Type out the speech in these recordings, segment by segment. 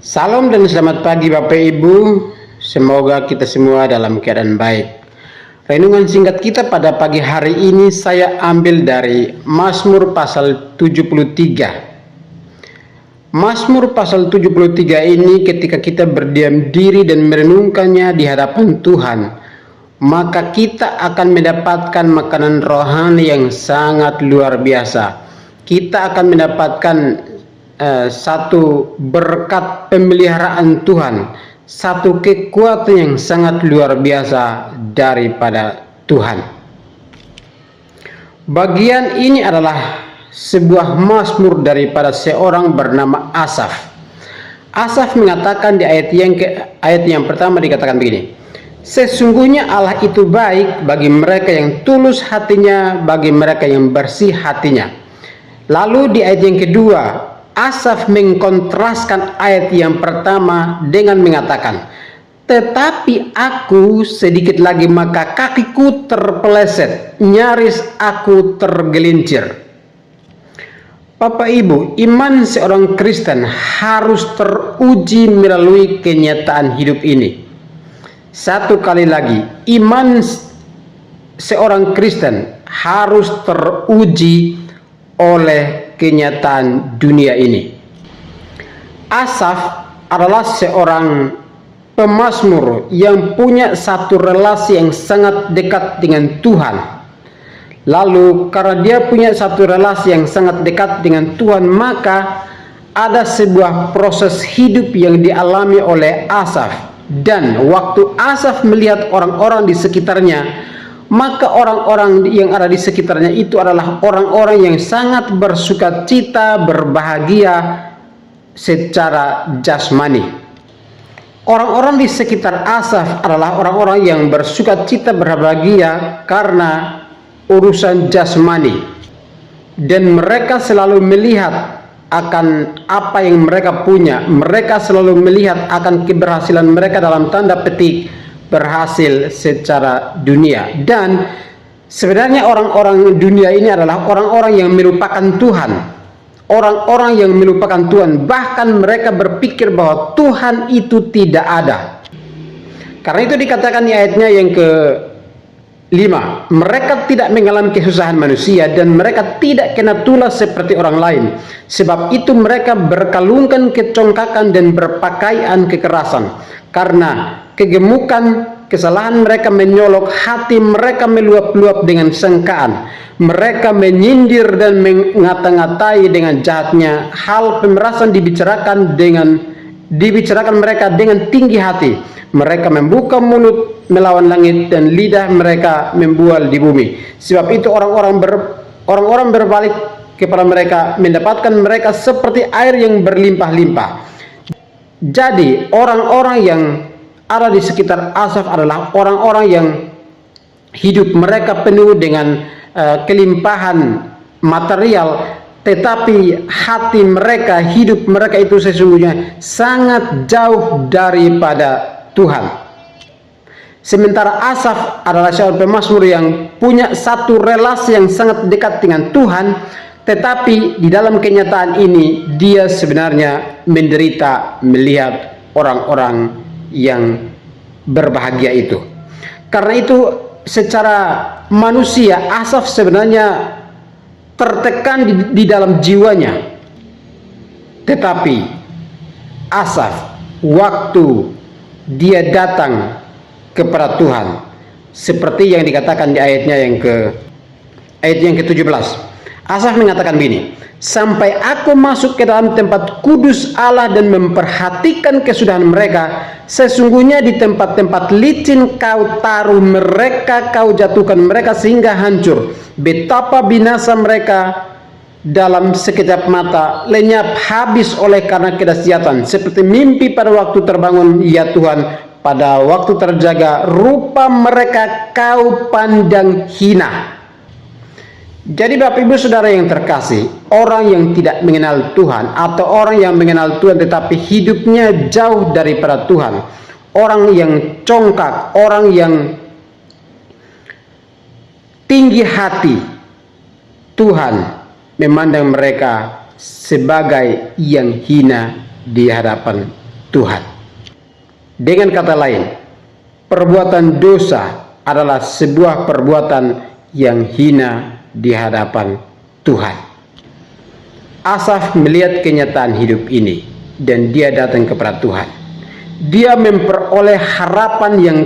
Salam dan selamat pagi Bapak Ibu. Semoga kita semua dalam keadaan baik. Renungan singkat kita pada pagi hari ini saya ambil dari Mazmur pasal 73. Mazmur pasal 73 ini ketika kita berdiam diri dan merenungkannya di hadapan Tuhan, maka kita akan mendapatkan makanan rohani yang sangat luar biasa. Kita akan mendapatkan satu berkat pemeliharaan Tuhan, satu kekuatan yang sangat luar biasa daripada Tuhan. Bagian ini adalah sebuah mazmur daripada seorang bernama Asaf. Asaf mengatakan di ayat yang pertama dikatakan begini: sesungguhnya Allah itu baik bagi mereka yang tulus hatinya, bagi mereka yang bersih hatinya. Lalu di ayat yang kedua, Asaf mengkontraskan ayat yang pertama dengan mengatakan, tetapi aku sedikit lagi maka kakiku terpeleset, nyaris aku tergelincir. Bapak Ibu, iman seorang Kristen harus teruji melalui kenyataan hidup ini. Satu kali lagi, iman seorang Kristen harus teruji oleh kenyataan dunia ini. Asaf adalah seorang pemazmur yang punya satu relasi yang sangat dekat dengan Tuhan. Lalu karena dia punya satu relasi yang sangat dekat dengan Tuhan, maka ada sebuah proses hidup yang dialami oleh Asaf. Dan waktu Asaf melihat orang-orang di sekitarnya, maka orang-orang yang ada di sekitarnya itu adalah orang-orang yang sangat bersukacita, berbahagia secara jasmani. Orang-orang di sekitar Asaf adalah orang-orang yang bersukacita, berbahagia karena urusan jasmani. Dan mereka selalu melihat akan apa yang mereka punya. Mereka selalu melihat akan keberhasilan mereka dalam tanda petik berhasil secara dunia. Dan sebenarnya orang-orang dunia ini adalah orang-orang yang melupakan Tuhan, orang-orang yang melupakan Tuhan. Bahkan mereka berpikir bahwa Tuhan itu tidak ada. Karena itu dikatakan di ayatnya yang ke-5, mereka tidak mengalami kesusahan manusia dan mereka tidak kena tulas seperti orang lain. Sebab itu mereka berkalungkan kecongkakan dan berpakaian kekerasan. Karena kegemukan kesalahan mereka menyolok, hati mereka meluap-luap dengan sangkaan. Mereka menyindir dan mengata-ngatai dengan jahatnya. Hal pemerasan dibicarakan mereka dengan tinggi hati. Mereka membuka mulut melawan langit dan lidah mereka membual di bumi. Sebab itu orang-orang berbalik kepada mereka, mendapatkan mereka seperti air yang berlimpah-limpah. Jadi orang-orang yang ada di sekitar Asaf adalah orang-orang yang hidup mereka penuh dengan kelimpahan material, tetapi hati mereka, hidup mereka itu sesungguhnya sangat jauh daripada Tuhan. Sementara Asaf adalah seorang pemazmur yang punya satu relasi yang sangat dekat dengan Tuhan, tetapi di dalam kenyataan ini dia sebenarnya menderita melihat orang-orang yang berbahagia itu. Karena itu secara manusia Asaf sebenarnya tertekan di dalam jiwanya. Tetapi Asaf waktu dia datang kepada Tuhan, seperti yang dikatakan di ayat yang ke-17. Asaf mengatakan begini, sampai aku masuk ke dalam tempat kudus Allah dan memperhatikan kesudahan mereka, sesungguhnya di tempat-tempat licin kau taruh mereka, kau jatuhkan mereka sehingga hancur. Betapa binasa mereka dalam sekejap mata, lenyap habis oleh karena kedahsyatan. Seperti mimpi pada waktu terbangun, ya Tuhan, pada waktu terjaga, rupa mereka kau pandang hina. Jadi Bapak Ibu Saudara yang terkasih, orang yang tidak mengenal Tuhan atau orang yang mengenal Tuhan tetapi hidupnya jauh daripada Tuhan, orang yang congkak, orang yang tinggi hati, Tuhan memandang mereka sebagai yang hina di hadapan Tuhan. Dengan kata lain, perbuatan dosa adalah sebuah perbuatan yang hina di hadapan Tuhan. Asaf melihat kenyataan hidup ini dan dia datang kepada Tuhan. Dia memperoleh harapan yang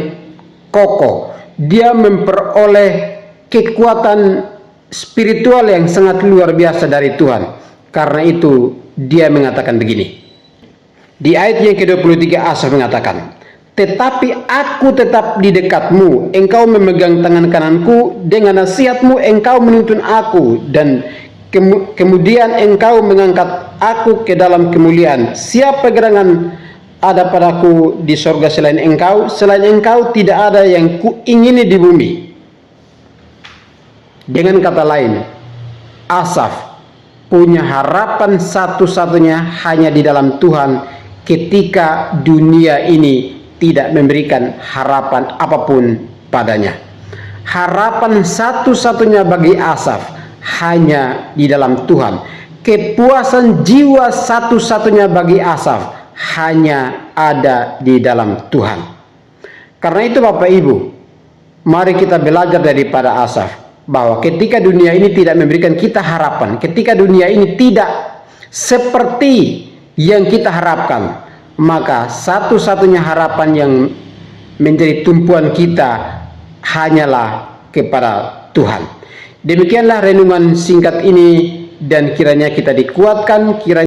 kokoh. Dia memperoleh kekuatan spiritual yang sangat luar biasa dari Tuhan. Karena itu dia mengatakan begini. Di ayat yang ke-23 Asaf mengatakan, "Tetapi aku tetap di dekatmu, engkau memegang tangan kananku, dengan nasihatmu engkau menuntun aku, dan kemudian engkau mengangkat aku ke dalam kemuliaan. Siapa gerangan ada padaku di sorga selain engkau tidak ada yang kuingini di bumi." Dengan kata lain, Asaf punya harapan satu-satunya hanya di dalam Tuhan ketika dunia ini tidak memberikan harapan apapun padanya. Harapan satu-satunya bagi Asaf hanya di dalam Tuhan. Kepuasan jiwa satu-satunya bagi Asaf hanya ada di dalam Tuhan. Karena itu Bapak Ibu, mari kita belajar daripada Asaf, bahwa ketika dunia ini tidak memberikan kita harapan, ketika dunia ini tidak seperti yang kita harapkan, maka satu-satunya harapan yang menjadi tumpuan kita hanyalah kepada Tuhan. Demikianlah renungan singkat ini, dan kiranya kita dikuatkan, kiranya